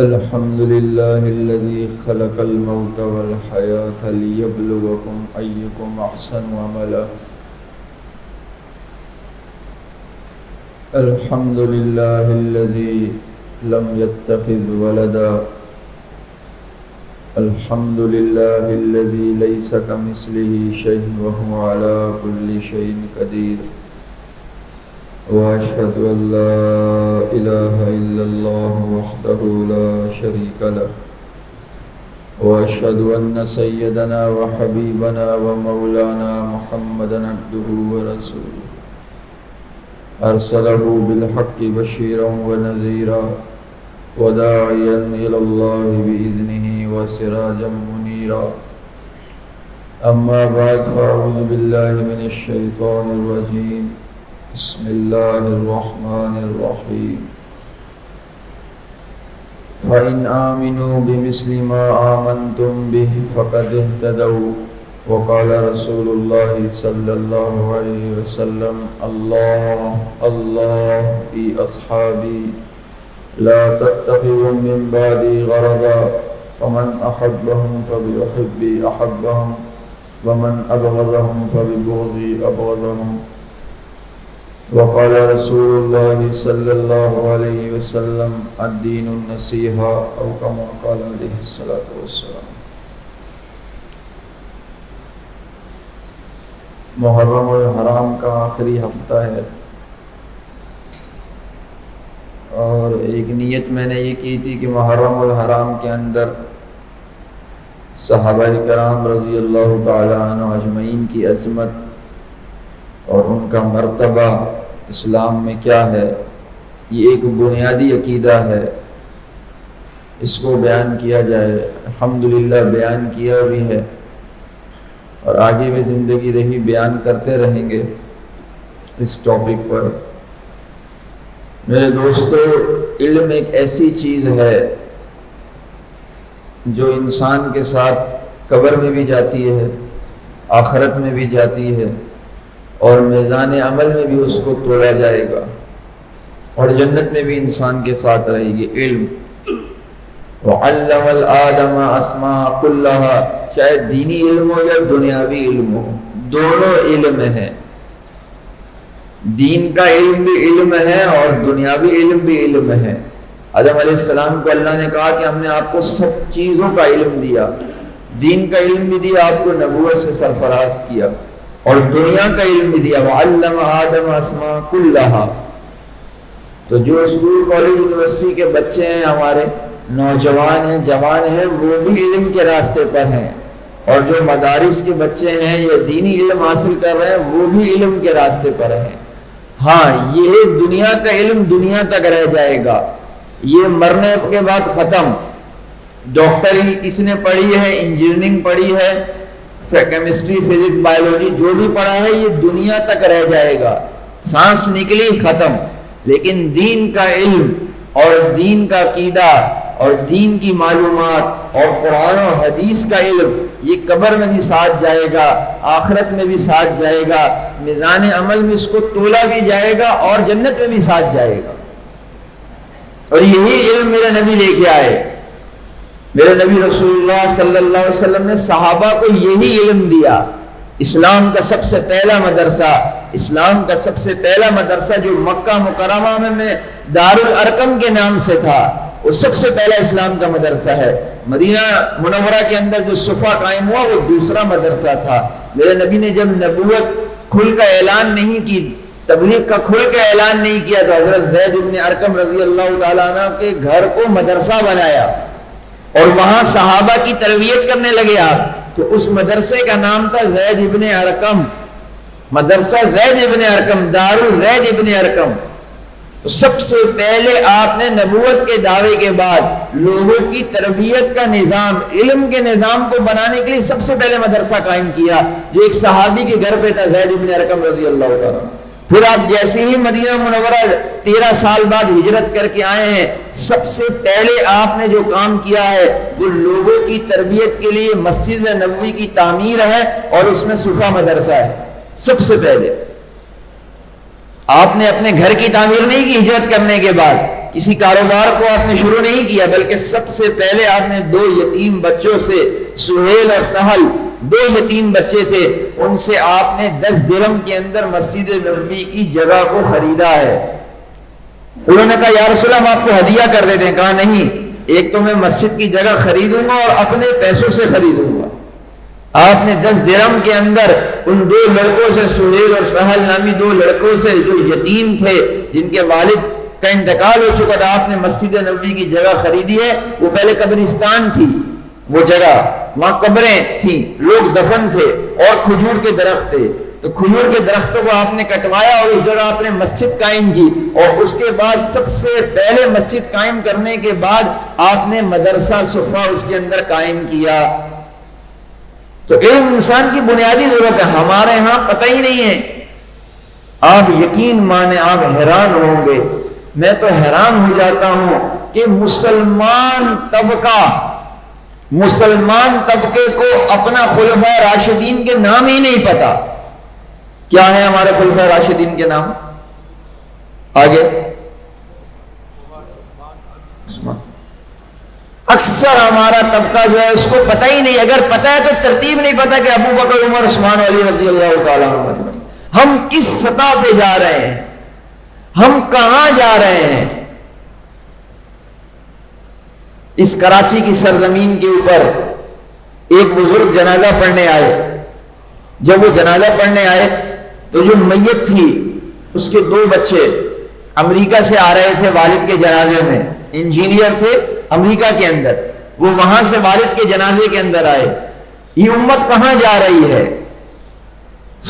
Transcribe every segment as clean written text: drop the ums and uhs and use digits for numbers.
الحمد لله الذي خلق الموت والحياة ليبلوكم أيكم أحسن عملا. الحمد لله الذي لم يتخذ ولدا. الحمد لله الذي ليس كمثله شيء وهو على كل شيء قدير. وأشهد أن لا إله إلا الله وحده لا شريك له. وأشهد أن سيدنا وحبيبنا ومولانا محمدا عبده ورسوله أرسله بالحق بشيرا ونذيرا وداعيا إلى الله بإذنه وسراجا منيرا. أما بعد فأعوذ بالله من الشيطان الرجيم. بسم الله الرحمن الرحيم. فإن آمنوا بمثل ما آمنتم به فقد اهتدوا. وقال رسول الله صلى الله عليه وسلم: الله الله في أصحابي لا تتخذوا من بعدي غرضا فمن أحبهم فبحبي أحبهم ومن أبغضهم فببغضي أبغضهم. وقال رسول الله صلى الله عليه وسلم: الدين النصيحة أو كما قال عليه الصلاة والسلام. محرم الحرام کا آخری ہفتہ ہے، اور ایک نیت میں نے یہ کی تھی کہ محرم الحرام کے اندر صحابہ کرام رضی اللہ تعالی عنہ اجمعین کی عظمت اور ان کا مرتبہ اسلام میں کیا ہے، یہ ایک بنیادی عقیدہ ہے، اس کو بیان کیا جائے. الحمدللہ بیان کیا بھی ہے، اور آگے بھی زندگی رہی بیان کرتے رہیں گے اس ٹاپک پر. میرے دوستو، علم ایک ایسی چیز ہے جو انسان کے ساتھ قبر میں بھی جاتی ہے، آخرت میں بھی جاتی ہے، اور میدان عمل میں بھی اس کو توڑا جائے گا، اور جنت میں بھی انسان کے ساتھ رہے گی. علم وَعَلَّمَ الْآدَمَ أَسْمَاءَ كُلَّهَا، چاہے دینی علم ہو یا دنیاوی علم ہو، دونوں علم ہیں. دین کا علم بھی علم ہے اور دنیاوی علم بھی علم ہے. آدم علیہ السلام کو اللہ نے کہا کہ ہم نے آپ کو سب چیزوں کا علم دیا، دین کا علم بھی دیا، آپ کو نبوت سے سرفراز کیا، اور دنیا کا علم بھی دیا. وَعَلَّمَ آدَمَ أَسْمَاءَ كُلَّهَا. تو جو اسکول کالج یونیورسٹی کے بچے ہیں، ہمارے نوجوان ہیں، جوان ہیں، وہ بھی علم کے راستے پر ہیں، اور جو مدارس کے بچے ہیں یا دینی علم حاصل کر رہے ہیں، وہ بھی علم کے راستے پر ہیں. ہاں، یہ دنیا کا علم دنیا تک رہ جائے گا، یہ مرنے کے بعد ختم. ڈاکٹری کسی نے پڑھی ہے، انجینئرنگ پڑھی ہے، کیمسٹری، فزکس، بایولوجی، جو بھی پڑھا ہے، یہ دنیا تک رہ جائے گا. سانس نکلی ختم. لیکن دین کا علم اور دین کا عقیدہ اور دین کی معلومات اور قرآن و حدیث کا علم، یہ قبر میں بھی ساتھ جائے گا، آخرت میں بھی ساتھ جائے گا، میزان عمل میں اس کو تولا بھی جائے گا، اور جنت میں بھی ساتھ جائے گا. اور یہی علم میرے نبی لے کے آئے. میرے نبی رسول اللہ صلی اللہ علیہ وسلم نے صحابہ کو یہی علم دیا. اسلام کا سب سے پہلا مدرسہ، اسلام کا سب سے پہلا مدرسہ جو مکہ مکرمہ میں دار الارقم کے نام سے تھا، وہ سب سے پہلا اسلام کا مدرسہ ہے. مدینہ منورہ کے اندر جو صفا قائم ہوا، وہ دوسرا مدرسہ تھا. میرے نبی نے جب نبوت کھل کا اعلان نہیں کی، تبلیغ کا کھل کا اعلان نہیں کیا، تو حضرت زید بن ارقم رضی اللہ تعالیٰ عنہ کے گھر کو مدرسہ بنایا، اور وہاں صحابہ کی تربیت کرنے لگے آپ. تو اس مدرسے کا نام تھا زید ابن ارقم، مدرسہ زید ابن ارقم، دار زید ابن ارقم. تو سب سے پہلے آپ نے نبوت کے دعوے کے بعد لوگوں کی تربیت کا نظام، علم کے نظام کو بنانے کے لیے سب سے پہلے مدرسہ قائم کیا، جو ایک صحابی کے گھر پہ تھا، زید ابن ارقم رضی اللہ تعالیٰ. پھر آپ جیسے ہی مدینہ منورہ 13 سال بعد ہجرت کر کے آئے ہیں، سب سے پہلے آپ نے جو کام کیا ہے وہ لوگوں کی تربیت کے لیے مسجد نبوی کی تعمیر ہے، اور اس میں صفا مدرسہ ہے. سب سے پہلے آپ نے اپنے گھر کی تعمیر نہیں کی ہجرت کرنے کے بعد، کسی کاروبار کو آپ نے شروع نہیں کیا، بلکہ سب سے پہلے آپ نے 2 یتیم بچوں سے، سہیل اور سہل 2 یتیم بچے تھے، ان سے آپ نے 10 درہم کے اندر مسجد نبوی کی جگہ کو خریدا ہے۔ انہوں نے کہا یا رسول اللہ ہم آپ کو ہدیہ کر دیتے ہیں۔ کہا نہیں، ایک تو میں مسجد کی جگہ خریدوں گا اور اپنے پیسوں سے خریدوں گا۔ آپ نے 10 درہم کے اندر ان 2 لڑکوں سے، سہیل اور سہل نامی 2 لڑکوں سے جو یتیم تھے، جن کے والد کا انتقال ہو چکا تھا، آپ نے مسجد نبوی کی جگہ خریدی ہے۔ وہ پہلے قبرستان تھی وہ جگہ، وہاں قبریں تھیں، لوگ دفن تھے اور کھجور کے درخت تھے، تو کھجور کے درختوں کو آپ نے کٹوایا اور اس جگہ آپ نے مسجد قائم کی، اور اس کے بعد سب سے پہلے مسجد قائم کرنے کے بعد آپ نے مدرسہ صفا اس کے اندر قائم کیا۔ تو علم انسان کی بنیادی ضرورت ہے، ہمارے ہاں پتہ ہی نہیں ہے۔ آپ یقین مانے، آپ حیران ہوں گے، میں تو حیران ہو جاتا ہوں کہ مسلمان طبقے کو اپنا خلفائے راشدین کے نام ہی نہیں پتا۔ کیا ہے ہمارے خلفائے راشدین کے نام؟ آگے اکثر ہمارا طبقہ جو ہے اس کو پتہ ہی نہیں، اگر پتہ ہے تو ترتیب نہیں پتہ کہ ابو بکر، عمر، عثمان، علی رضی اللہ تعالیٰ عنہ۔ ہم کس سطح پہ جا رہے ہیں، ہم کہاں جا رہے ہیں؟ اس کراچی کی سرزمین کے اوپر ایک بزرگ جنازہ پڑھنے آئے۔ جب وہ جنازہ پڑھنے آئے تو جو میت تھی اس کے 2 بچے امریکہ سے آ رہے تھے والد کے جنازے میں، انجینئر تھے امریکہ کے اندر، وہ وہاں سے والد کے جنازے کے اندر آئے۔ یہ امت کہاں جا رہی ہے،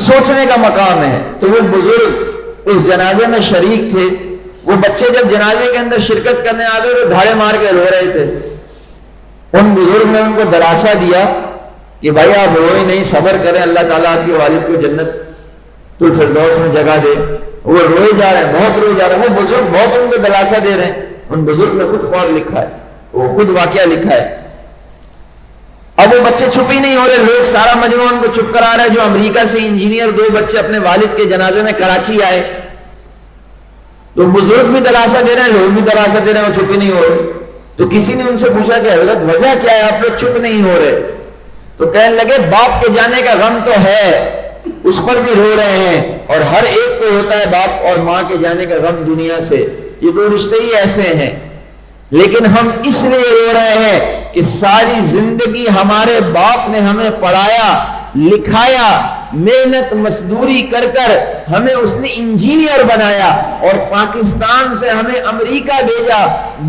سوچنے کا مقام ہے۔ تو وہ بزرگ اس جنازے میں شریک تھے، وہ بچے جب جنازے کے اندر شرکت کرنے آ گئے تو دھاڑے مار کے رو رہے تھے۔ ان بزرگ نے ان کو دلاسا دیا کہ بھائی آپ روئے نہیں، صبر کریں، اللہ تعالیٰ آپ کے والد کو جنت الفردوس میں جگہ دے۔ وہ روئے جا رہے ہیں، بہت روئے جا رہے ہیں، وہ بزرگ بہت ان کو دلاسا دے رہے ہیں۔ ان بزرگ نے خود خواب لکھا ہے، وہ خود واقعہ لکھا ہے۔ اب وہ بچے چپ ہی نہیں ہو رہے، لوگ سارا مجموعہ ان کو چپ کرا رہا ہے۔ جو امریکہ سے انجینئر 2 بچے اپنے والد کے جنازے میں کراچی آئے، تو بزرگ بھی دلاسا دے رہے ہیں، لوگ بھی دلاسا دے رہے ہیں، وہ چپ ہی نہیں ہو رہے۔ تو کسی نے ان سے پوچھا کہ حضرت وجہ کیا ہے، آپ لوگ چپ نہیں ہو رہے؟ تو کہنے لگے باپ کے جانے کا غم تو ہے، اس پر بھی رو رہے ہیں، اور ہر ایک کو ہوتا ہے باپ اور ماں کے جانے کا غم دنیا سے، یہ 2 رشتے ہی ایسے ہیں۔ لیکن ہم اس لیے رو رہے ہیں کہ ساری زندگی ہمارے باپ نے ہمیں پڑھایا، لکھایا، محنت مزدوری کر کر ہمیں اس نے انجینئر بنایا، اور پاکستان سے ہمیں امریکہ بھیجا،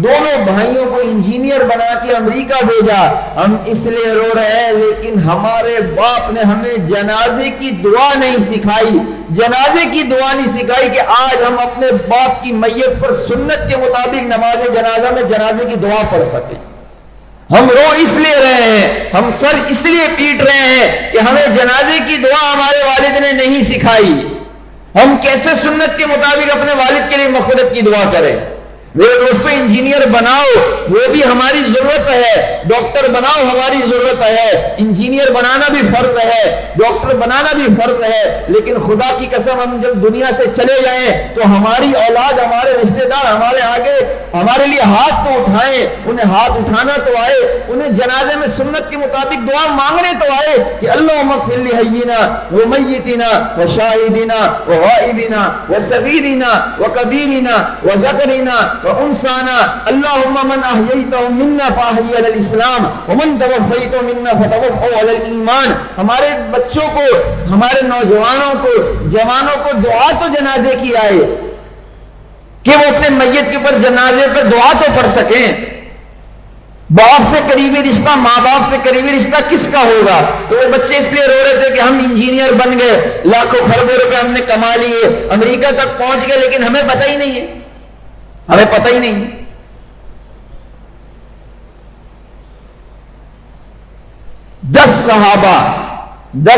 دونوں بھائیوں کو انجینئر بنا کے امریکہ بھیجا۔ ہم اس لیے رو رہے ہیں، لیکن ہمارے باپ نے ہمیں جنازے کی دعا نہیں سکھائی، جنازے کی دعا نہیں سکھائی کہ آج ہم اپنے باپ کی میت پر سنت کے مطابق نماز جنازہ میں جنازے کی دعا پڑھ سکیں۔ ہم رو اس لیے رہے ہیں، ہم سر اس لیے پیٹ رہے ہیں کہ ہمیں جنازے کی دعا ہمارے والد نے نہیں سکھائی۔ ہم کیسے سنت کے مطابق اپنے والد کے لیے مغفرت کی دعا کریں؟ میرے دوستو، انجینئر بناؤ وہ بھی ہماری ضرورت ہے، ڈاکٹر بناؤ ہماری ضرورت ہے، انجینئر بنانا بھی فرض ہے، ڈاکٹر بنانا بھی فرض ہے، لیکن خدا کی قسم ہم جب دنیا سے چلے جائیں تو ہماری اولاد، ہمارے رشتہ دار ہمارے آگے ہمارے لیے ہاتھ تو اٹھائیں، انہیں ہاتھ اٹھانا تو آئے، انہیں جنازے میں سنت کے مطابق دعا مانگنے تو آئے کہ اللہم اغفر لحینا ومیتنا وشاہدنا وغائبنا وصغیرنا وکبیرنا وذکرنا وانسانا اللهم من احييته منا فاحيي على الاسلام ومن توفيته منا فتوفه على الايمان۔ ہمارے بچوں کو، ہمارے نوجوانوں کو، جوانوں کو دعا تو جنازے کی آئے کہ وہ اپنے میت کے اوپر جنازے پر دعا تو پڑھ سکیں۔ باپ سے قریبی رشتہ، ماں باپ سے قریبی رشتہ کس کا ہوگا؟ تو وہ بچے اس لیے رو رہے تھے کہ ہم انجینئر بن گئے، لاکھوں کروڑوں روپے ہم نے کما لیے، امریکہ تک پہنچ گئے، لیکن ہمیں پتہ ہی نہیں ہے، ہمیں پتہ ہی نہیں۔ 10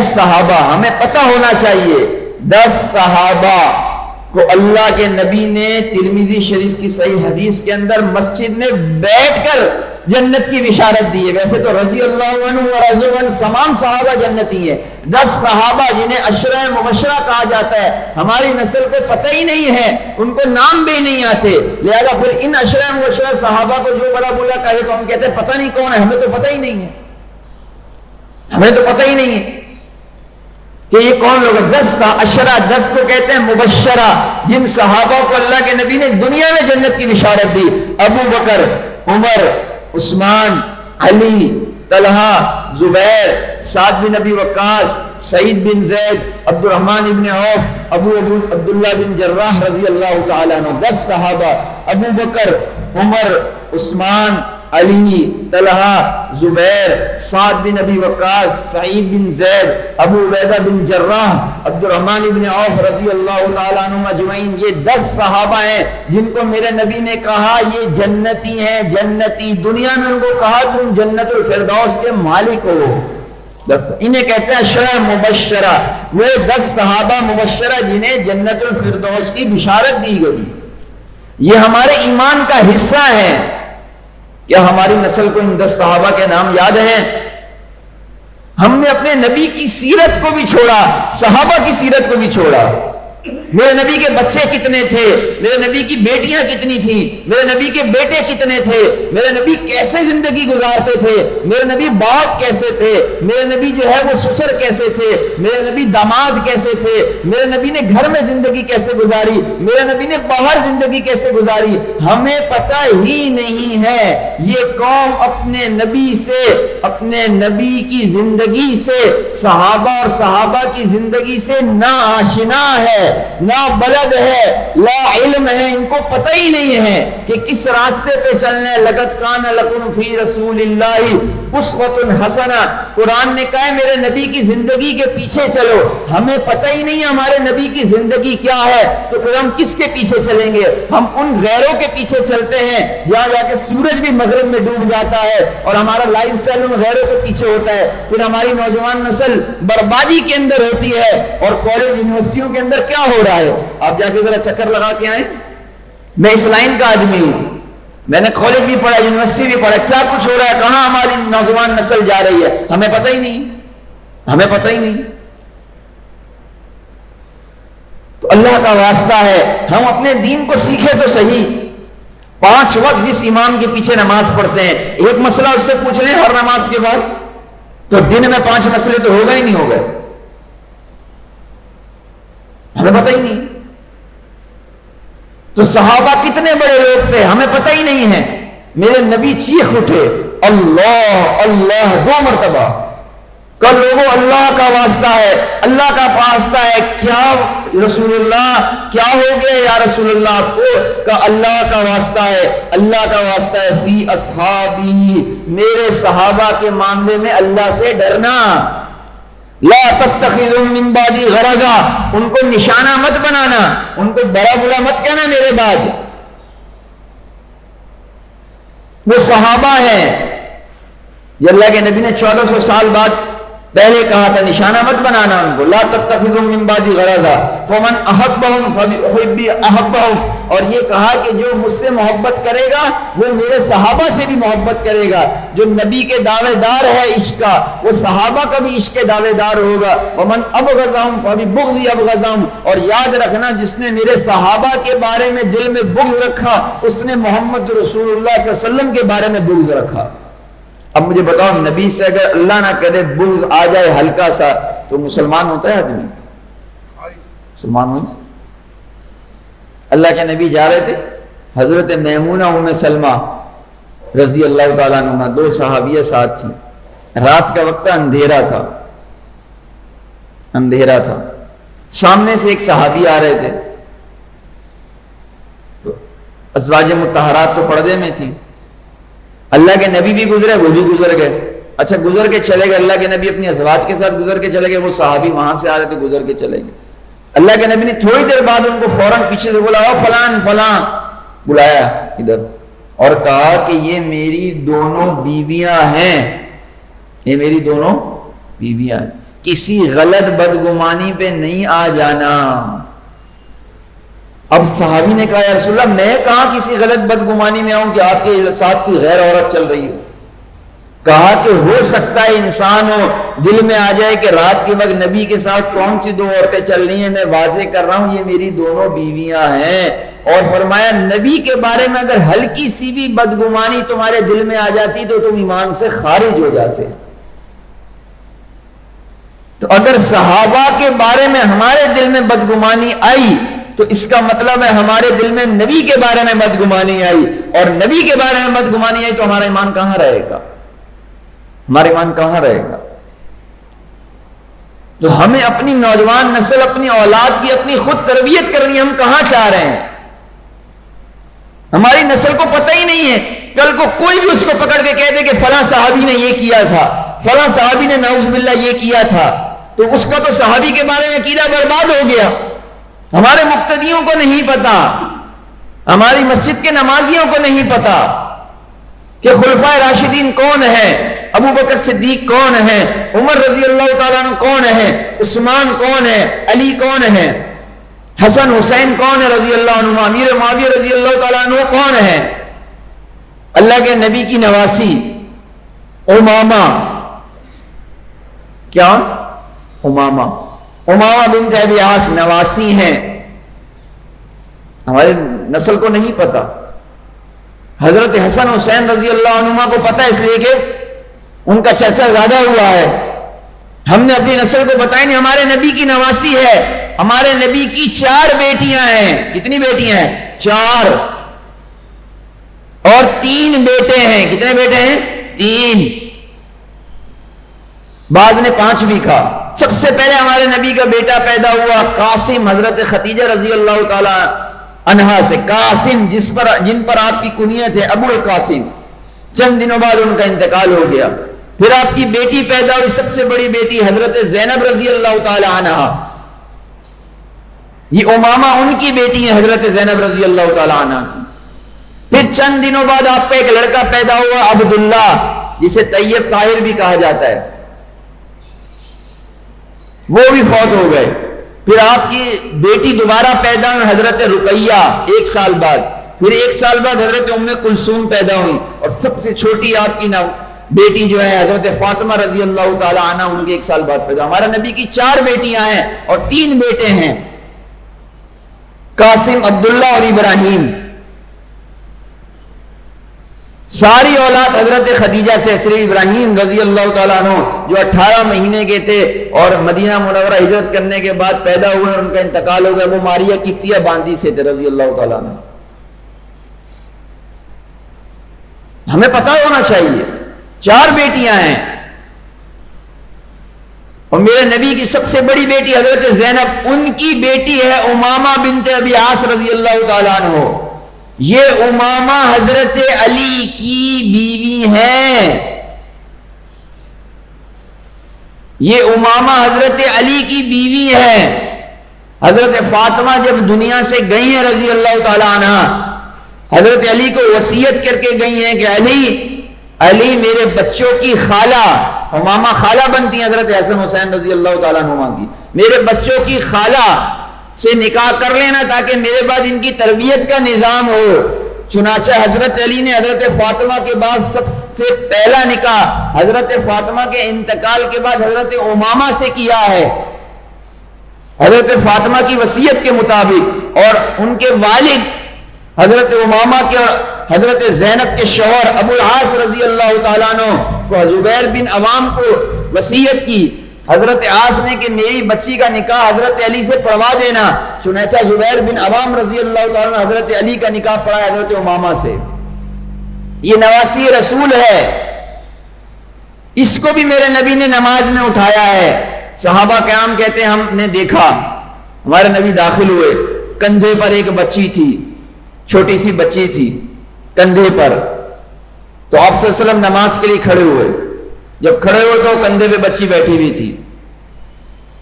صحابہ ہمیں پتہ ہونا چاہیے، 10 صحابہ کو اللہ کے نبی نے ترمذی شریف کی صحیح حدیث کے اندر مسجد میں بیٹھ کر جنت کی بشارت دی ہے. ویسے تو رضی اللہ عنہ و رضوا عنہ تمام صحابہ جنتی ہیں. 10 صحابہ جنہیں عشرہ مبشرہ کہا جاتا ہے, ہماری نسل کو پتہ ہی نہیں ہے, ان کو نام بھی نہیں آتے, لہذا پھر ان عشرہ مبشرہ صحابہ کو جو بڑا بولا کہے تو ہم کہتے ہیں پتہ نہیں کون ہے, ہمیں تو پتہ ہی نہیں ہے, ہمیں تو پتہ ہی نہیں ہے کہ یہ کون لوگ ہیں. 10 عشرہ, 10 کو کہتے ہیں مبشرہ, جن صحابہ کو اللہ کے نبی نے دنیا میں جنت کی بشارت دی. ابو بکر, عمر, عثمان, علی, طلحہ, زبیر, سعد بن ابی وقاص, سعید بن زید, عبد الرحمن بن عوف, ابو عبداللہ بن جراح رضی اللہ تعالیٰ عنہ. 10 صحابہ, ابو بکر, عمر, عثمان, علی, طلحہ, زبیر, سعد بن ابی وقاص, سعید بن زید, ابو عبیدہ بن جراح, عبد الرحمن بن عوف رضی اللہ تعالیٰ عنہ اجمعین. یہ 10 صحابہ ہیں جن کو میرے نبی نے کہا یہ جنتی ہیں, جنتی. دنیا میں ان کو کہا تم جنت الفردوس کے مالک ہو. 10 انہیں کہتے ہیں عشرہ مبشرہ, وہ 10 صحابہ مبشرہ جنہیں جنت الفردوس کی بشارت دی گئی. یہ ہمارے ایمان کا حصہ ہے. کیا ہماری نسل کو ان 10 صحابہ کے نام یاد ہیں؟ ہم نے اپنے نبی کی سیرت کو بھی چھوڑا, صحابہ کی سیرت کو بھی چھوڑا. میرے نبی کے بچے کتنے تھے, میرے نبی کی بیٹیاں کتنی تھیں, میرے نبی کے بیٹے کتنے تھے, میرے نبی کیسے زندگی گزارتے تھے, میرے نبی باپ کیسے تھے, میرے نبی جو ہے وہ سسر کیسے تھے, میرے نبی داماد کیسے تھے, میرے نبی نے گھر میں زندگی کیسے گزاری, میرے نبی نے باہر زندگی کیسے گزاری, ہمیں پتہ ہی نہیں ہے. یہ قوم اپنے نبی سے, اپنے نبی کی زندگی سے, صحابہ اور صحابہ کی زندگی سے نا آشنا ہے, نا بلد ہے, لا علم ہے. ان کو پتہ ہی نہیں ہے کہ کس راستے پہ چلنا ہے. لقد کان لکم فی رسول اللہ اسوۃ حسنہ, قرآن نے کہا ہے میرے نبی کی زندگی کے پیچھے چلو. ہمیں پتہ ہی نہیں ہمارے نبی کی زندگی کیا ہے, تو پھر ہم کس کے پیچھے چلیں گے؟ ہم ان غیروں کے پیچھے چلتے ہیں جہاں جا کے سورج بھی مغرب میں ڈوب جاتا ہے, اور ہمارا لائف سٹائل ان غیروں کے پیچھے ہوتا ہے. پھر ہماری نوجوان نسل بربادی کے اندر ہوتی ہے. اور کالج یونیورسٹیوں کے اندر کیا ہو رہا ہے, آپ جا کے ذرا چکر لگا کے آئیں. میں اس لائن کا آدمی ہوں, میں نے کالج بھی پڑھا, یونیورسٹی بھی پڑھا, کیا کچھ ہو رہا ہے, کہاں ہماری نوجوان نسل جا رہی ہے, ہمیں پتہ ہی نہیں, ہمیں پتہ ہی نہیں. تو اللہ کا واسطہ ہے ہم اپنے دین کو سیکھیں تو صحیح. 5 وقت جس امام کے پیچھے نماز پڑھتے ہیں, ایک مسئلہ اس سے پوچھ لیں ہر نماز کے بعد, تو دن میں 5 مسئلے تو ہوگا ہی نہیں ہو گئے. ہمیں پتہ ہی نہیں. تو صحابہ کتنے بڑے لوگ تھے ہمیں پتہ ہی نہیں ہے. میرے نبی چیخ اٹھے اللہ اللہ 2 مرتبہ. کہ لوگوں اللہ کا واسطہ ہے, اللہ کا واسطہ ہے, کیا رسول اللہ کیا ہو گیا یا رسول اللہ آپ کو؟ کہ اللہ کا واسطہ ہے, اللہ کا واسطہ ہے. فی اصحابی, میرے صحابہ کے معاملے میں اللہ سے ڈرنا. لا تتخذوا من بعدی غرضا, ان کو نشانہ مت بنانا, ان کو بڑا بلا مت کہنا میرے بعد. وہ صحابہ ہیں, یہ اللہ کے نبی نے 1400 سال بعد پہلے کہا تھا نشانہ مت بنانا ان کو. لا تتخذوا من بعدی غرضا فمن احبهم فبحبی احبهم, اور یہ کہا کہ جو مجھ سے محبت کرے گا وہ میرے صحابہ سے بھی محبت کرے گا. جو نبی کے دعوے دار ہے عشق کا, وہ صحابہ کا بھی عشق کے دعوے دار ہوگا. ومن ابغضهم فببغضی ابغضهم, اور یاد رکھنا جس نے میرے صحابہ کے بارے میں دل میں بغض رکھا اس نے محمد رسول اللہ صلی اللہ علیہ وسلم کے بارے میں بغض رکھا. اب مجھے بتاؤ, نبی سے اگر اللہ نہ کرے بغض آ جائے ہلکا سا تو مسلمان ہوتا ہے آدمی؟ مسلمان ہو. اللہ کے نبی جا رہے تھے, حضرت میمونہ ام سلمہ رضی اللہ تعالیٰ عنہ 2 صحابیہ ساتھ تھیں. رات کا وقت اندھیرا تھا, اندھیرا تھا. سامنے سے ایک صحابی آ رہے تھے, تو ازواج مطہرات تو پردے میں تھی. اللہ کے نبی بھی گزرے, وہ بھی گزر گئے. اچھا گزر کے چلے گئے, اللہ کے نبی اپنی ازواج کے ساتھ گزر کے چلے گئے, وہ صحابی وہاں سے آ رہے تھے گزر کے چلے گئے. اللہ کے نبی نے تھوڑی دیر بعد ان کو فوراً پیچھے سے بولا, فلان فلان, بلایا ادھر, اور کہا کہ یہ میری دونوں بیویاں ہیں, یہ میری دونوں بیویاں ہیں, کسی غلط بدگمانی پہ نہیں آ جانا. اب صحابی نے کہا یا رسول اللہ میں کہاں کسی غلط بدگمانی میں آؤں کہ آپ کے ساتھ کوئی غیر عورت چل رہی ہو؟ کہا کہ ہو سکتا ہے انسان ہو دل میں آ جائے کہ رات کے وقت نبی کے ساتھ کون سی 2 عورتیں چل رہی ہیں، میں واضح کر رہا ہوں یہ میری دونوں بیویاں ہیں۔ اور فرمایا نبی کے بارے میں اگر ہلکی سی بھی بدگمانی تمہارے دل میں آ جاتی تو تم ایمان سے خارج ہو جاتے۔ تو اگر صحابہ کے بارے میں ہمارے دل میں بدگمانی آئی تو اس کا مطلب ہے ہمارے دل میں نبی کے بارے میں بدگمانی آئی، اور نبی کے بارے میں بدگمانی آئی تو ہمارا ایمان کہاں رہے گا؟ ہمارا ایمان کہاں رہے گا؟ تو ہمیں اپنی نوجوان نسل، اپنی اولاد کی اپنی خود تربیت کرنی ہے۔ ہم کہاں چاہ رہے ہیں؟ ہماری نسل کو پتہ ہی نہیں ہے، کل کو کوئی بھی اس کو پکڑ کے کہہ دے کہ فلاں صحابی نے یہ کیا تھا، فلاں صحابی نے نعوذ باللہ یہ کیا تھا، تو اس کا تو صحابی کے بارے میں عقیدہ برباد ہو گیا۔ ہمارے مقتدیوں کو نہیں پتا، ہماری مسجد کے نمازیوں کو نہیں پتا کہ خلفائے راشدین کون ہیں، ابو بکر صدیق کون ہے، عمر رضی اللہ تعالیٰ عنہ کون ہے، عثمان کون ہے، علی کون ہے، حسن حسین کون ہے رضی اللہ عنہ، امیر معاویہ رضی اللہ تعالیٰ عنہ کون ہے، اللہ کے نبی کی نواسی امامہ، کیا امامہ بنت ابی عاص نواسی ہیں۔ ہماری نسل کو نہیں پتا۔ حضرت حسن حسین رضی اللہ عنہما کو پتا اس لیے کہ ان کا چرچا زیادہ ہوا ہے۔ ہم نے اپنی نسل کو بتایا نہیں ہمارے نبی کی نواسی ہے، ہمارے نبی کی 4 بیٹیاں ہیں۔ کتنی بیٹیاں ہیں؟ 4، اور 3 بیٹے ہیں۔ کتنے بیٹے ہیں؟ 3، بعض نے 5 بھی کہا۔ سب سے پہلے ہمارے نبی کا بیٹا پیدا ہوا قاسم حضرت خدیجہ رضی اللہ تعالی عنہا سے، قاسم جن پر آپ کی کنیت ہے ابو القاسم۔ چند دنوں بعد ان کا انتقال ہو گیا۔ پھر آپ کی بیٹی پیدا ہوئی، سب سے بڑی بیٹی حضرت زینب رضی اللہ تعالی عنہا۔ یہ امامہ ان کی بیٹی ہے حضرت زینب رضی اللہ تعالی عنہا کی۔ پھر چند دنوں بعد آپ کا ایک لڑکا پیدا ہوا عبداللہ، جسے طیب طاہر بھی کہا جاتا ہے، وہ بھی فوت ہو گئے۔ پھر آپ کی بیٹی دوبارہ پیدا ہوئی حضرت رقیہ 1 سال بعد، پھر 1 سال بعد حضرت ام کلثوم پیدا ہوئی، اور سب سے چھوٹی آپ کی بیٹی جو ہے حضرت فاطمہ رضی اللہ تعالی عنہ، ان کے 1 سال بعد پیدا۔ ہمارا نبی کی 4 بیٹیاں ہیں اور 3 بیٹے ہیں، قاسم، عبداللہ اور ابراہیم۔ ساری اولاد حضرت خدیجہ سے، صرف ابراہیم رضی اللہ تعالیٰ عنہ جو 18 مہینے کے تھے اور مدینہ منورہ ہجرت کرنے کے بعد پیدا ہوئے اور ان کا انتقال ہو گیا، وہ ماریہ قبطیہ باندی سے تھے رضی اللہ تعالیٰ عنہ۔ ہمیں پتہ ہونا چاہیے 4 بیٹیاں ہیں، اور میرے نبی کی سب سے بڑی بیٹی حضرت زینب، ان کی بیٹی ہے امامہ بنت ابی عاص رضی اللہ تعالیٰ عنہ۔ یہ امامہ حضرت علی کی بیوی ہیں، یہ امامہ حضرت علی کی بیوی ہے۔ حضرت فاطمہ جب دنیا سے گئی ہیں رضی اللہ تعالیٰ عنہ، حضرت علی کو وصیت کر کے گئی ہیں کہ علی میرے بچوں کی خالہ، امامہ خالہ بنتی ہیں حضرت حسن حسین رضی اللہ تعالیٰ عنہ کی، میرے بچوں کی خالہ سے نکاح کر لینا تاکہ میرے بعد ان کی تربیت کا نظام ہو۔ چنانچہ حضرت علی نے حضرت فاطمہ کے بعد سب سے پہلا نکاح حضرت فاطمہ کے انتقال کے بعد حضرت امامہ سے کیا ہے، حضرت فاطمہ کی وصیت کے مطابق، اور ان کے والد حضرت امامہ کے حضرت زینب کے شوہر ابو العاص رضی اللہ تعالیٰ عنہ کو زبیر بن عوام کو وصیت کی حضرت عاص نے کہ میری بچی کا نکاح حضرت علی سے پڑھوا دینا۔ چنانچہ زبیر بن عوام رضی اللہ تعالیٰ عنہ حضرت علی کا نکاح پڑھا حضرت امامہ سے۔ یہ نواسی رسول ہے، اس کو بھی میرے نبی نے نماز میں اٹھایا ہے۔ صحابہ کرام کہتے ہیں ہم نے دیکھا، ہمارے نبی داخل ہوئے، کندھے پر ایک بچی تھی، چھوٹی سی بچی تھی کندھے پر، تو آپ صلی اللہ علیہ وسلم نماز کے لیے کھڑے ہوئے۔ جب کھڑے ہوئے تو کندھے پہ بچی بیٹھی ہوئی تھی۔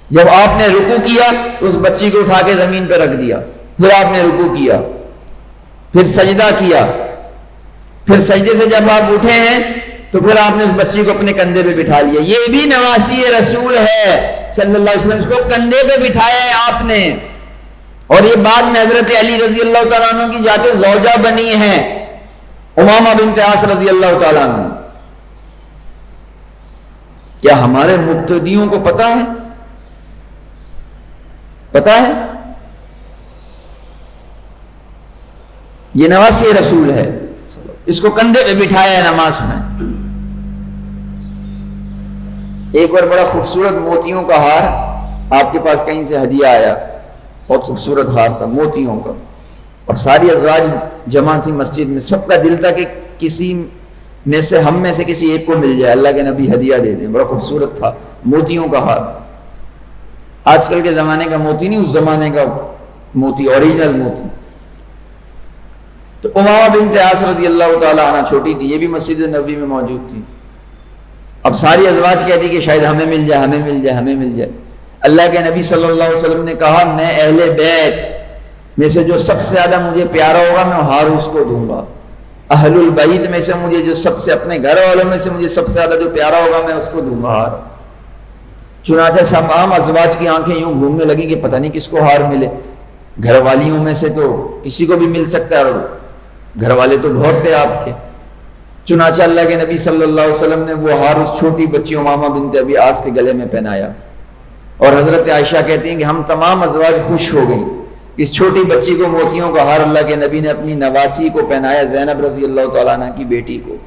جب آپ نے رکوع کیا تو اس بچی کو اٹھا کے زمین پہ رکھ دیا، پھر آپ نے رکوع کیا، پھر سجدہ کیا، پھر سجدے سے جب آپ اٹھے ہیں تو پھر آپ نے اس بچی کو اپنے کندھے پہ بٹھا لیا۔ یہ بھی نواسی رسول ہے صلی اللہ علیہ وسلم، اس کو کندھے پہ بٹھایا ہے آپ نے۔ اور یہ بعد میں حضرت علی رضی اللہ تعالیٰ عنہ کی جا کے زوجہ بنی ہیں، امامہ بنت عاص رضی اللہ تعالیٰ عنہ۔ کیا ہمارے مقتدیوں کو پتا ہے؟ پتا ہے یہ نواسی رسول ہے، اس کو کندھے پہ بٹھایا ہے نماز میں۔ ایک بار بڑا خوبصورت موتیوں کا ہار آپ کے پاس کہیں سے ہدیہ آیا، بہت خوبصورت ہار تھا موتیوں کا، اور ساری ازواج جمع تھی مسجد میں، سب کا دل تھا کہ کسی میں سے، ہم میں سے کسی ایک کو مل جائے، اللہ کے نبی ہدیہ دے دیں۔ بڑا خوبصورت تھا موتیوں کا ہار، آج کل کے زمانے کا موتی نہیں، اس زمانے کا موتی، اوریجنل موتی۔ تو امامہ بنت عاص رضی اللہ تعالیٰ عنہ چھوٹی تھی، یہ بھی مسجد نبوی میں موجود تھی۔ اب ساری ازواج کہتی کہ شاید ہمیں مل جائے، ہمیں مل جائے، ہمیں مل جائے۔ اللہ کے نبی صلی اللہ علیہ وسلم نے کہا میں اہل بیت میں سے جو سب سے زیادہ مجھے پیارا ہوگا میں ہار اس کو دوں گا، اہل البیت میں سے مجھے جو سب سے، اپنے گھر والوں میں سے مجھے سب سے زیادہ جو پیارا ہوگا میں اس کو دوں گا ہار۔ چنانچہ تمام ازواج کی آنکھیں یوں گھومنے لگی کہ پتہ نہیں کس کو ہار ملے، گھر والیوں میں سے تو کسی کو بھی مل سکتا ہے، اور گھر والے تو بہت تھے آپ کے۔ چنانچہ اللہ کے نبی صلی اللہ علیہ وسلم نے وہ ہار اس چھوٹی بچی امامہ بنت ابی عاص کے گلے میں پہنایا، اور حضرت عائشہ کہتی ہیں کہ ہم تمام ازواج خوش ہو گئیں، اس چھوٹی بچی کو موتیوں کا ہار اللہ کے نبی نے اپنی نواسی کو پہنایا، زینب رضی اللہ تعالیٰ عنہ کی بیٹی کو۔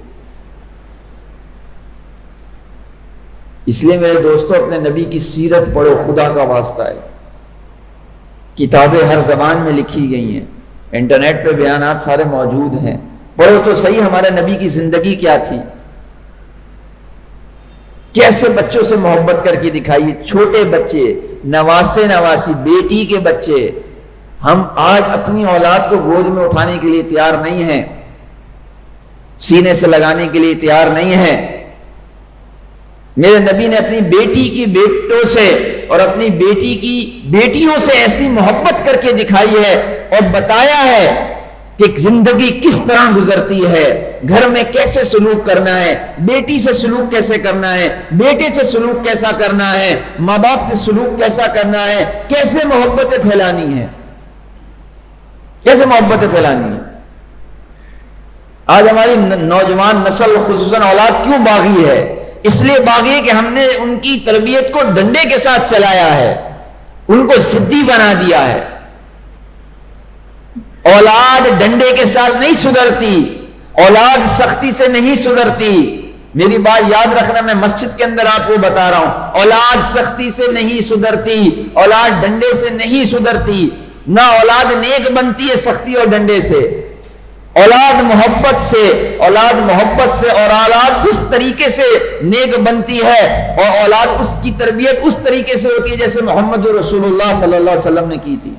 اس لیے میرے دوستو اپنے نبی کی سیرت پڑھو، خدا کا واسطہ ہے۔ کتابیں ہر زبان میں لکھی گئی ہیں، انٹرنیٹ پہ بیانات سارے موجود ہیں، پڑھو تو صحیح ہمارے نبی کی زندگی کیا تھی، کیسے بچوں سے محبت کر کے دکھائی، چھوٹے بچے، نواسے نواسی، بیٹی کے بچے۔ ہم آج اپنی اولاد کو گود میں اٹھانے کے لیے تیار نہیں ہیں، سینے سے لگانے کے لیے تیار نہیں ہیں۔ میرے نبی نے اپنی بیٹی کی بیٹوں سے اور اپنی بیٹی کی بیٹیوں سے ایسی محبت کر کے دکھائی ہے اور بتایا ہے کہ زندگی کس طرح گزرتی ہے، گھر میں کیسے سلوک کرنا ہے، بیٹی سے سلوک کیسے کرنا ہے، بیٹے سے سلوک کیسا کرنا ہے، ماں باپ سے سلوک کیسا کرنا ہے، کیسے محبتیں پھیلانی ہیں، کیسے محبتیں پھیلانی ہیں۔ آج ہماری نوجوان نسل خصوصاً اولاد کیوں باغی ہے؟ اس لیے باغی ہے کہ ہم نے ان کی تربیت کو ڈنڈے کے ساتھ چلایا ہے، ان کو ضدی بنا دیا ہے۔ اولاد ڈنڈے کے ساتھ نہیں سدھرتی، اولاد سختی سے نہیں سدھرتی۔ میری بات یاد رکھنا، میں مسجد کے اندر آپ کو بتا رہا ہوں، اولاد سختی سے نہیں سدھرتی، اولاد ڈنڈے سے نہیں سدھرتی، نہ اولاد نیک بنتی ہے سختی اور ڈنڈے سے، اولاد محبت سے، اولاد محبت سے، اور اولاد اس طریقے سے نیک بنتی ہے، اور اولاد اس کی تربیت اس طریقے سے ہوتی ہے جیسے محمد رسول اللہ صلی اللہ علیہ وسلم نے کی تھی۔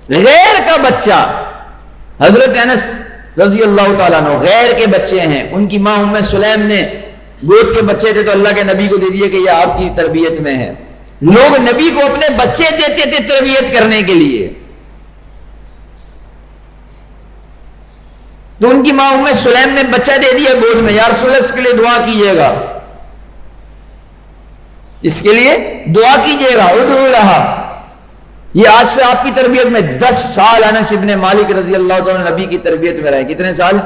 غیر کا بچہ، حضرت انس رضی اللہ تعالیٰ عنہ غیر کے بچے ہیں، ان کی ماں ام سلیم نے گود کے بچے تھے تو اللہ کے نبی کو دے دیے کہ یہ آپ کی تربیت میں ہے۔ لوگ نبی کو اپنے بچے دیتے تھے تربیت کرنے کے لیے، تو ان کی ماں ام سلیم نے بچہ دے دیا گود میں، یا رسول اللہ اس کے لیے دعا کیجیے گا، اس کے لیے دعا کیجیے گا، ادعو لہا۔ یہ آج سے آپ کی تربیت میں 10 سال انس ابن مالک رضی اللہ تعالیٰ نبی کی تربیت میں رہے۔ کتنے سال؟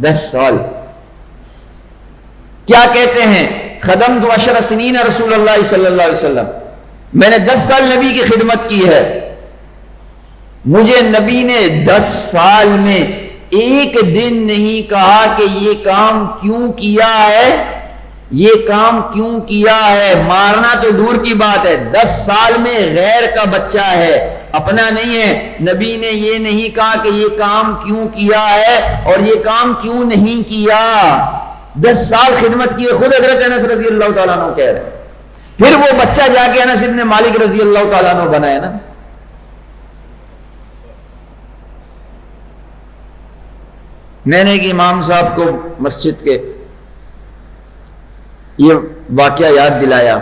10 سال۔ کیا کہتے ہیں؟ خدمت 10 سنین رسول اللہ صلی اللہ علیہ وسلم، میں نے 10 سال نبی کی خدمت کی ہے۔ مجھے نبی نے 10 سال میں ایک دن نہیں کہا کہ یہ کام کیوں کیا ہے، یہ کام کیوں کیا ہے، مارنا تو دور کی بات ہے۔ 10 سال میں غیر کا بچہ ہے، اپنا نہیں ہے، نبی نے یہ نہیں کہا کہ یہ کام کیوں کیا ہے اور یہ کام کیوں نہیں کیا۔ 10 سال خدمت کی، خود حضرت انس رضی اللہ تعالیٰ عنہ کہہ رہے ہیں۔ پھر وہ بچہ جا کے انس ابن مالک رضی اللہ تعالیٰ عنہ بنا ہے نا۔ میں نے ایک امام صاحب کو مسجد کے یہ واقعہ یاد دلایا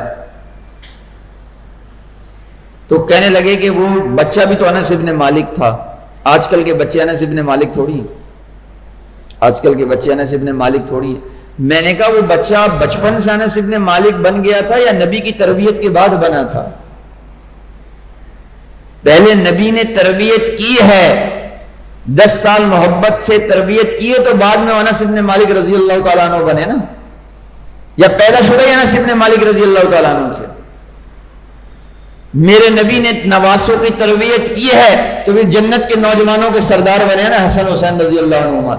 تو کہنے لگے کہ وہ بچہ بھی تو انس ابن مالک تھا۔ آج کل کے بچے انس ابن مالک تھوڑی ہیں، آج کل کے بچے انس ابن مالک تھوڑی ہیں۔ میں نے کہا وہ بچہ بچپن سے انس ابن مالک بن گیا تھا یا نبی کی تربیت کے بعد بنا تھا؟ پہلے نبی نے تربیت کی ہے، 10 سال محبت سے تربیت کی ہے، تو بعد میں انس بن مالک رضی اللہ تعالیٰ عنہ بنے نا، یا پیدا شدہ انس بن مالک رضی اللہ تعالیٰ عنہ سے۔ میرے نبی نے نواسوں کی تربیت کی ہے تو پھر جنت کے نوجوانوں کے سردار بنے نا، حسن حسین رضی اللہ عنہما،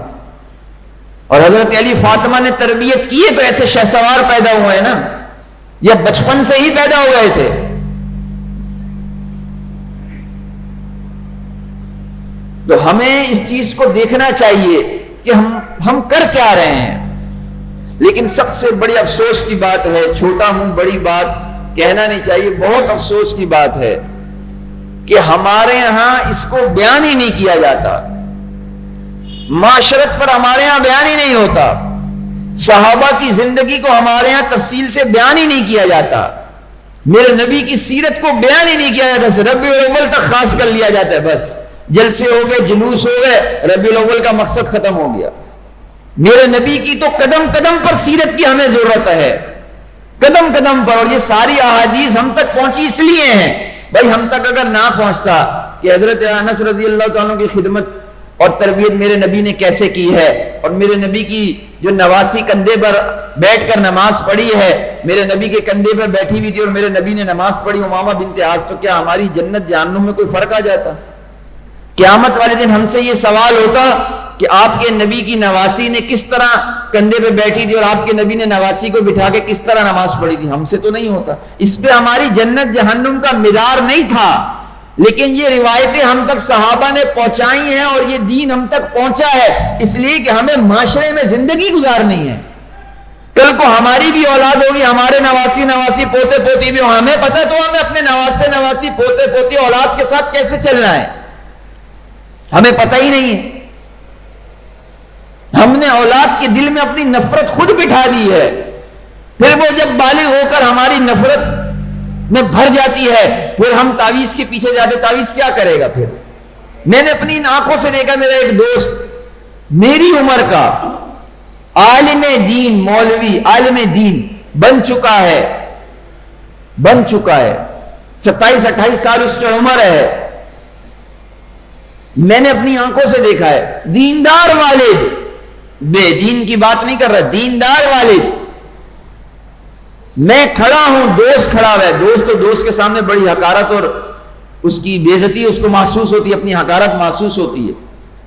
اور حضرت علی فاطمہ نے تربیت کی ہے تو ایسے شہسوار پیدا ہوئے ہیں نا، یا بچپن سے ہی پیدا ہو گئے تھے۔ تو ہمیں اس چیز کو دیکھنا چاہیے کہ ہم کر کیا رہے ہیں۔ لیکن سب سے بڑی افسوس کی بات ہے، چھوٹا منہ بڑی بات کہنا نہیں چاہیے، بہت افسوس کی بات ہے کہ ہمارے ہاں اس کو بیان ہی نہیں کیا جاتا، معاشرت پر ہمارے ہاں بیان ہی نہیں ہوتا، صحابہ کی زندگی کو ہمارے ہاں تفصیل سے بیان ہی نہیں کیا جاتا، میرے نبی کی سیرت کو بیان ہی نہیں کیا جاتا، ربیع الاول تک خاص کر لیا جاتا ہے، بس جلسے ہو گئے، جلوس ہو گئے، ربیع الاول کا مقصد ختم ہو گیا۔ میرے نبی کی تو قدم قدم پر سیرت کی ہمیں ضرورت ہے، قدم قدم پر، اور یہ ساری احادیث ہم تک پہنچی اس لیے ہیں، بھائی ہم تک اگر نہ پہنچتا کہ حضرت انس رضی اللہ تعالیٰ کی خدمت اور تربیت میرے نبی نے کیسے کی ہے، اور میرے نبی کی جو نواسی کندھے پر بیٹھ کر نماز پڑھی ہے، میرے نبی کے کندھے پر بیٹھی ہوئی تھی اور میرے نبی نے نماز پڑھی امامہ بنت عاص، تو کیا ہماری جنت جہنم میں کوئی فرق آ جاتا؟ قیامت والے دن ہم سے یہ سوال ہوتا کہ آپ کے نبی کی نواسی نے کس طرح کندھے پہ بیٹھی تھی اور آپ کے نبی نے نواسی کو بٹھا کے کس طرح نماز پڑھی تھی، ہم سے تو نہیں ہوتا۔ اس پہ ہماری جنت جہنم کا معیار نہیں تھا، لیکن یہ روایتیں ہم تک صحابہ نے پہنچائی ہیں اور یہ دین ہم تک پہنچا ہے اس لیے کہ ہمیں معاشرے میں زندگی گزارنی ہے۔ کل کو ہماری بھی اولاد ہوگی، ہمارے نواسی پوتے پوتی بھی ہوں، ہمیں پتہ تو ہمیں اپنے نواسی پوتے پوتی اولاد کے ساتھ کیسے چلنا ہے، ہمیں پتہ ہی نہیں ہے۔ ہم نے اولاد کے دل میں اپنی نفرت خود بٹھا دی ہے، پھر وہ جب بالغ ہو کر ہماری نفرت میں بھر جاتی ہے پھر ہم تعویذ کے پیچھے جاتے، تعویذ کیا کرے گا؟ پھر میں نے اپنی آنکھوں سے دیکھا، میرا ایک دوست میری عمر کا عالم دین، مولوی عالم دین بن چکا ہے 27-28 سال اس کی عمر ہے، میں نے اپنی آنکھوں سے دیکھا ہے، دیندار والد، بے دین کی بات نہیں کر رہا، دیندار والد، میں کھڑا ہوں، دوست کھڑا ہوا ہے، دوست کے سامنے بڑی حقارت اور اس کی بے عزتی اس کو محسوس ہوتی ہے، اپنی حقارت محسوس ہوتی ہے۔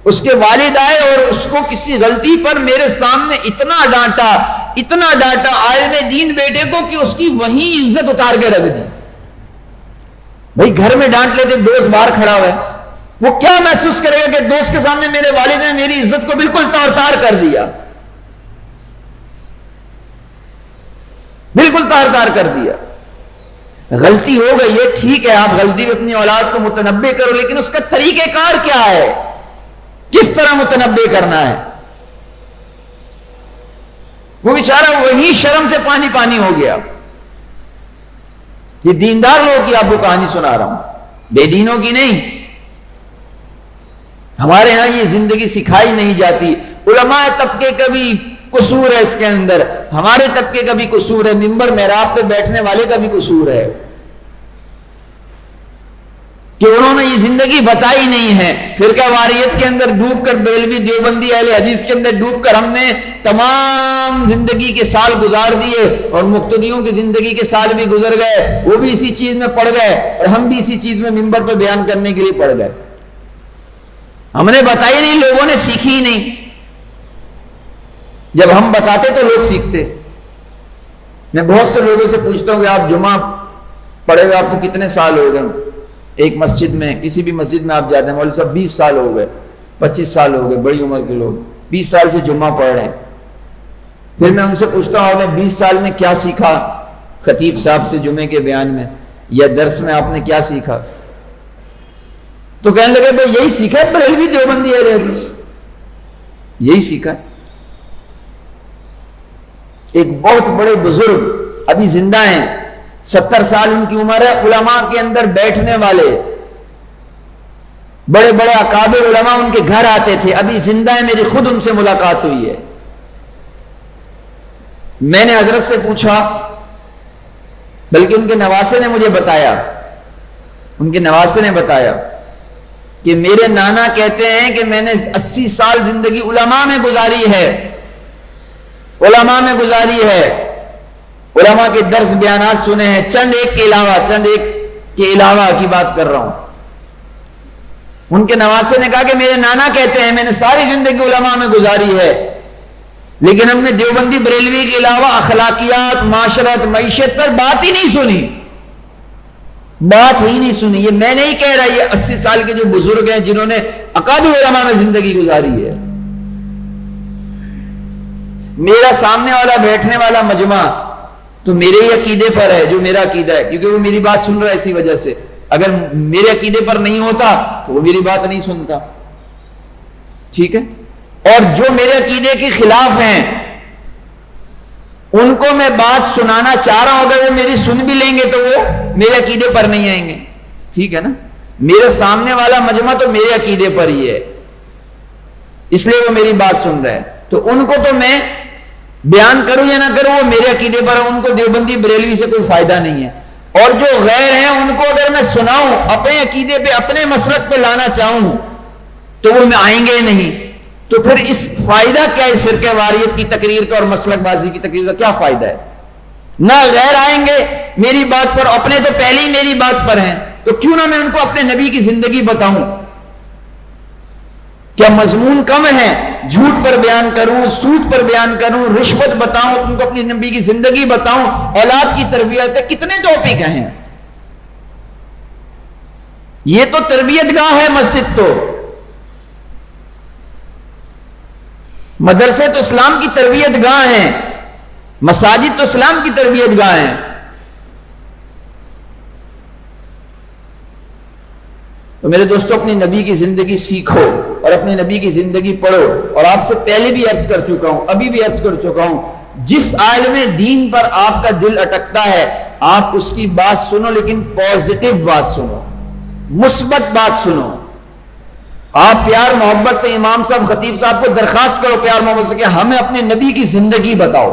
اس کے والد آئے اور اس کو کسی غلطی پر میرے سامنے اتنا ڈانٹا عالم دین بیٹے کو کہ اس کی وہیں عزت اتار کے رکھ دی۔ بھائی گھر میں ڈانٹ لیتے، دوست باہر کھڑا ہوا ہے، وہ کیا محسوس کرے گا کہ دوست کے سامنے میرے والد نے میری عزت کو بالکل تار کر دیا، بالکل تار کر دیا۔ غلطی ہو گئی ہے، ٹھیک ہے، آپ غلطی میں اپنی اولاد کو متنبع کرو، لیکن اس کا طریقہ کار کیا ہے، کس طرح متنبع کرنا ہے؟ وہ بیچارہ وہی شرم سے پانی ہو گیا۔ یہ دیندار لوگوں کی آپ کو کہانی سنا رہا ہوں، بے دینوں کی نہیں۔ ہمارے ہاں یہ زندگی سکھائی نہیں جاتی، علماء طبقے کا بھی قصور ہے اس کے اندر، ہمارے طبقے کا بھی قصور ہے، منبر محراب پہ بیٹھنے والے کا بھی قصور ہے کہ انہوں نے یہ زندگی بتائی نہیں ہے۔ فرقہ واریت کے اندر ڈوب کر، بریلوی دیوبندی اہل حدیث کے اندر ڈوب کر ہم نے تمام زندگی کے سال گزار دیے، اور مقتدیوں کی زندگی کے سال بھی گزر گئے، وہ بھی اسی چیز میں پڑ گئے اور ہم بھی اسی چیز میں منبر پہ بیان کرنے کے لیے پڑ گئے۔ ہم نے بتائی نہیں، لوگوں نے سیکھی ہی نہیں۔ جب ہم بتاتے تو لوگ سیکھتے۔ میں بہت سے لوگوں سے پوچھتا ہوں کہ آپ جمعہ پڑھے ہوئے آپ کو کتنے سال ہو گئے؟ ایک مسجد میں، کسی بھی مسجد میں آپ جاتے ہیں، مولوی صاحب 20 سال ہو گئے، 25 سال ہو گئے، بڑی عمر کے لوگ 20 سال سے جمعہ پڑھ رہے ہیں۔ پھر میں ان سے پوچھتا ہوں آپ نے 20 سال میں کیا سیکھا خطیب صاحب سے جمعے کے بیان میں یا درس میں، آپ نے کیا سیکھا؟ تو کہنے لگے بھائی یہی سیکھا ہے، بریلوی دیوبندی اہل حدیث، یہی سیکھا ہے۔ ایک بہت بڑے بزرگ ابھی زندہ ہیں، 70 سال ان کی عمر ہے، علماء کے اندر بیٹھنے والے بڑے بڑے اکابر علماء ان کے گھر آتے تھے، ابھی زندہ ہیں، میری خود ان سے ملاقات ہوئی ہے۔ میں نے حضرت سے پوچھا، بلکہ ان کے نواسے نے مجھے بتایا، ان کے نواسے نے بتایا کہ میرے نانا کہتے ہیں کہ میں نے 80 سال زندگی علماء میں گزاری ہے، علماء میں گزاری ہے، علماء کے درس بیانات سنے ہیں، چند ایک کے علاوہ کی بات کر رہا ہوں۔ ان کے نواسے نے کہا کہ میرے نانا کہتے ہیں میں نے ساری زندگی علماء میں گزاری ہے، لیکن ہم نے دیوبندی بریلوی کے علاوہ اخلاقیات، معاشرت، معیشت پر بات ہی نہیں سنی، بات ہی نہیں سنی۔ یہ میں نہیں کہہ رہا، یہ 80 سال کے جو بزرگ ہیں جنہوں نے اکابر علماء میں زندگی گزاری ہے۔ میرا سامنے والا بیٹھنے والا مجمع تو میرے ہی عقیدے پر ہے جو میرا عقیدہ ہے، کیونکہ وہ میری بات سن رہا ہے اسی وجہ سے۔ اگر میرے عقیدے پر نہیں ہوتا تو وہ میری بات نہیں سنتا، ٹھیک ہے؟ اور جو میرے عقیدے کے خلاف ہیں ان کو میں بات سنانا چاہ رہا ہوں، اگر وہ میری سن بھی لیں گے تو وہ میرے عقیدے پر نہیں آئیں گے، ٹھیک ہے نا؟ میرے سامنے والا مجمع تو میرے عقیدے پر ہی ہے، اس لیے وہ میری بات سن رہا ہے، تو ان کو تو میں بیان کروں یا نہ کروں وہ میرے عقیدے پر ہے، ان کو دیوبندی بریلوی سے کوئی فائدہ نہیں ہے۔ اور جو غیر ہیں ان کو اگر میں سناؤں، اپنے عقیدے پہ، اپنے مسلک پہ لانا چاہوں تو وہ میں آئیں گے نہیں، تو پھر اس فائدہ کیا اس فرقہ واریت کی تقریر کا اور مسلک بازی کی تقریر کا کیا فائدہ ہے؟ نہ غیر آئیں گے میری بات پر، اپنے تو پہلے ہی میری بات پر ہیں، تو کیوں نہ میں ان کو اپنے نبی کی زندگی بتاؤں؟ کیا مضمون کم ہے؟ جھوٹ پر بیان کروں، سود پر بیان کروں، رشوت بتاؤں، ان کو اپنی نبی کی زندگی بتاؤں، اولاد کی تربیت ہے، کتنے ٹاپک ہیں۔ یہ تو تربیت گاہ ہے مسجد، تو مدرسے تو اسلام کی تربیت گاہ ہیں، مساجد تو اسلام کی تربیت گاہ ہیں۔ تو میرے دوستو، اپنی نبی کی زندگی سیکھو اور اپنے نبی کی زندگی پڑھو، اور آپ سے پہلے بھی عرض کر چکا ہوں، ابھی بھی عرض کر چکا ہوں، جس عالم دین پر آپ کا دل اٹکتا ہے آپ اس کی بات سنو، لیکن پازیٹیو بات سنو، مثبت بات سنو۔ آپ پیار محبت سے امام صاحب، خطیب صاحب کو درخواست کرو پیار محبت سے کہ ہمیں اپنے نبی کی زندگی بتاؤ،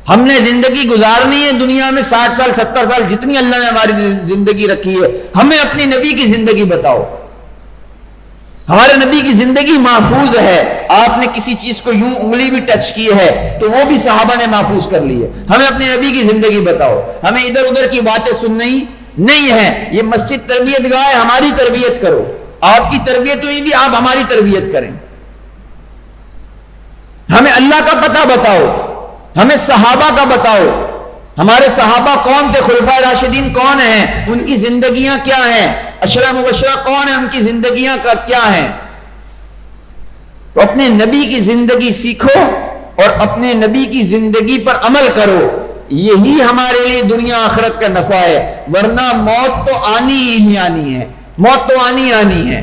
ہم نے زندگی گزارنی ہے دنیا میں 60 سال 70 سال جتنی اللہ نے ہماری زندگی رکھی ہے، ہمیں اپنی نبی کی زندگی بتاؤ۔ ہمارے نبی کی زندگی محفوظ ہے، آپ نے کسی چیز کو یوں انگلی بھی ٹچ کی ہے تو وہ بھی صحابہ نے محفوظ کر لی ہے، ہمیں اپنے نبی کی زندگی بتاؤ۔ ہمیں ادھر ادھر کی باتیں سننی نہیں ہے، یہ مسجد تربیت گاہ ہے، ہماری تربیت کرو، آپ کی تربیت ہوئی بھی آپ ہماری تربیت کریں۔ ہمیں اللہ کا پتہ بتاؤ، ہمیں صحابہ کا بتاؤ، ہمارے صحابہ کون تھے، خلفائے راشدین کون ہیں، ان کی زندگیاں کیا ہیں، عشرہ مبشرہ کون ہیں، ان کی زندگیاں کا کیا ہیں۔ تو اپنے نبی کی زندگی سیکھو اور اپنے نبی کی زندگی پر عمل کرو، یہی ہمارے لیے دنیا آخرت کا نفع ہے، ورنہ موت تو آنی ہی آنی ہے، موت تو آنی ہے،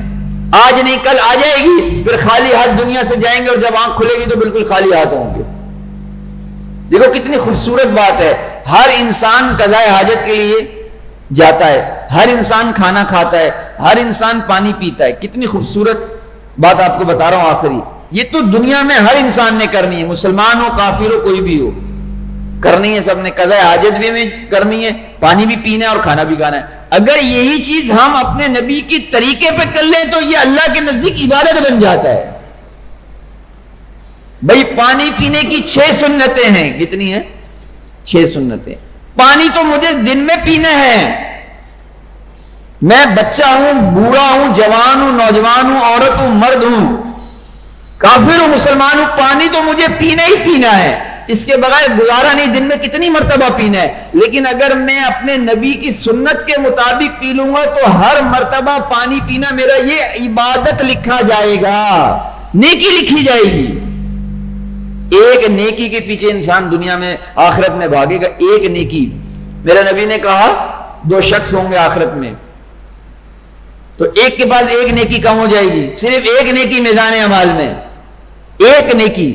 آج نہیں کل آ جائے گی، پھر خالی ہاتھ دنیا سے جائیں گے، اور جب آنکھ کھلے گی تو بالکل خالی ہاتھ ہوں گے۔ دیکھو کتنی خوبصورت بات ہے، ہر انسان قضاء حاجت کے لیے جاتا ہے، ہر انسان کھانا کھاتا ہے، ہر انسان پانی پیتا ہے، کتنی خوبصورت بات آپ کو بتا رہا ہوں آخری۔ یہ تو دنیا میں ہر انسان نے کرنی ہے، مسلمان ہو کافر ہو کوئی بھی ہو، کرنی ہے، سب نے قضاء حاجت بھی میں کرنی ہے، پانی بھی پینا ہے اور کھانا بھی کھانا ہے۔ اگر یہی چیز ہم اپنے نبی کی طریقے پہ کر لیں تو یہ اللہ کے نزدیک عبادت بن جاتا ہے۔ بھئی پانی پینے کی 6 سنتیں ہیں، کتنی ہیں؟ 6 سنتیں۔ پانی تو مجھے دن میں پینا ہے، میں بچہ ہوں، بوڑھا ہوں، جوان ہوں، نوجوان ہوں، عورت ہوں، مرد ہوں، کافر ہوں، مسلمان ہوں، پانی تو مجھے پینا ہی پینا ہے، اس کے بغیر گزارا نہیں، دن میں کتنی مرتبہ پینا ہے۔ لیکن اگر میں اپنے نبی کی سنت کے مطابق پی لوں گا تو ہر مرتبہ پانی پینا میرا یہ عبادت لکھا جائے گا، نیکی لکھی جائے گی۔ ایک نیکی کے پیچھے انسان دنیا میں آخرت میں بھاگے گا، ایک نیکی۔ میرا نبی نے کہا 2 شخص ہوں گے آخرت میں، تو ایک کے پاس ایک نیکی کم ہو جائے گی، صرف ایک نیکی میزان اعمال میں، ایک نیکی،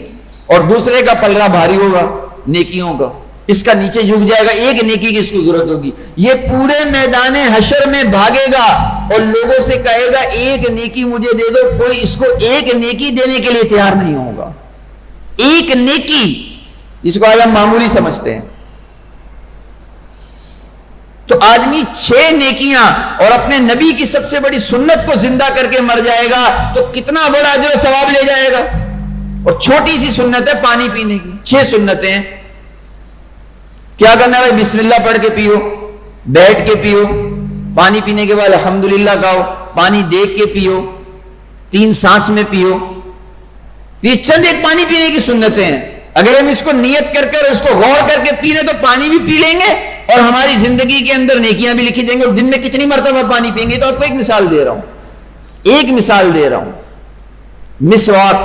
اور دوسرے کا پلڑا بھاری ہوگا نیکیوں کا، اس کا نیچے جھک جائے گا، ایک نیکی کی اس کو ضرورت ہوگی۔ یہ پورے میدان حشر میں بھاگے گا اور لوگوں سے کہے گا ایک نیکی مجھے دے دو، کوئی اس کو ایک نیکی دینے کے لیے تیار نہیں ہوگا۔ ایک نیکی، جس کو آج ہم معمولی سمجھتے ہیں، تو آدمی 6 نیکیاں اور اپنے نبی کی سب سے بڑی سنت کو زندہ کر کے مر جائے گا تو کتنا بڑا اجر و ثواب لے جائے گا. اور چھوٹی سی سنت ہے پانی پینے کی. 6 سنتیں ہیں. کیا کرنا ہے بھائی؟ بسم اللہ پڑھ کے پیو، بیٹھ کے پیو، پانی پینے کے بعد الحمدللہ کہو، پانی دیکھ کے پیو، 3 سانس میں پیو. یہ چند ایک پانی پینے کی سنتیں ہیں. اگر ہم اس کو نیت کر کر اس کو غور کر کے پی لیں تو پانی بھی پی لیں گے اور ہماری زندگی کے اندر نیکیاں بھی لکھی جائیں گے. اور دن میں کتنی مرتبہ پانی پئیں گے؟ تو آپ کو ایک مثال دے رہا ہوں، ایک مثال دے رہا ہوں. مسواک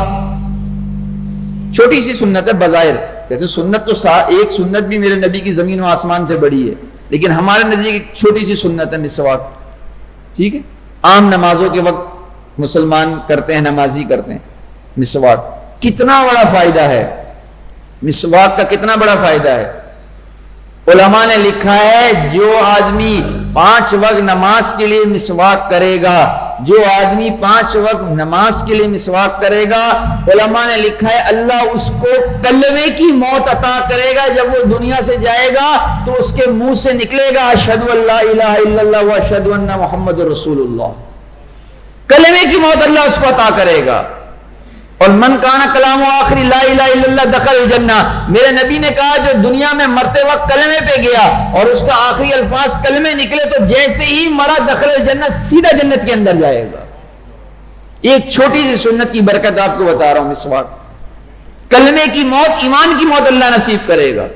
چھوٹی سی سنت ہے بظاہر، جیسے سنت تو ایک سنت بھی میرے نبی کی زمین و آسمان سے بڑی ہے، لیکن ہمارے نزدیک ایک چھوٹی سی سنت ہے مسواک. ٹھیک ہے، عام نمازوں کے وقت مسلمان کرتے ہیں، نمازی کرتے ہیں. مسواک کتنا بڑا فائدہ ہے، مسواک کا کتنا بڑا فائدہ ہے. علماء نے لکھا ہے جو آدمی 5 وقت نماز کے لیے مسواک کرے گا، جو آدمی 5 وقت نماز کے لیے مسواک کرے گا، علماء نے لکھا ہے اللہ اس کو کلمے کی موت عطا کرے گا. جب وہ دنیا سے جائے گا تو اس کے منہ سے نکلے گا اشہد ان لا الہ الا اللہ و اشہد ان محمد رسول اللہ. کلمے کی موت اللہ اس کو عطا کرے گا. اور من کان کلام آخری لا الہ الا اللہ دخل الجنہ. میرے نبی نے کہا جو دنیا میں مرتے وقت کلمے پہ گیا اور اس کا آخری الفاظ کلمے نکلے تو جیسے ہی مرا دخل الجنہ، سیدھا جنت کے اندر جائے گا. ایک چھوٹی سی سنت کی برکت آپ کو بتا رہا ہوں. مسواک، کلمے کی موت، ایمان کی موت اللہ نصیب کرے گا.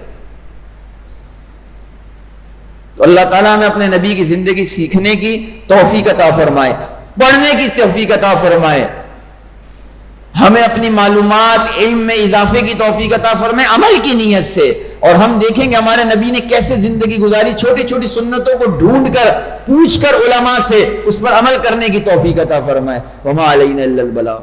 تو اللہ تعالیٰ ہمیں اپنے نبی کی زندگی سیکھنے کی توفیق عطا فرمائے، پڑھنے کی توفیق عطا فرمائے، ہمیں اپنی معلومات علم میں اضافے کی توفیق عطا فرمائے عمل کی نیت سے. اور ہم دیکھیں گے ہمارے نبی نے کیسے زندگی گزاری، چھوٹی چھوٹی سنتوں کو ڈھونڈ کر پوچھ کر علماء سے اس پر عمل کرنے کی توفیق عطا فرمائے. وما علینا الا البلاغ.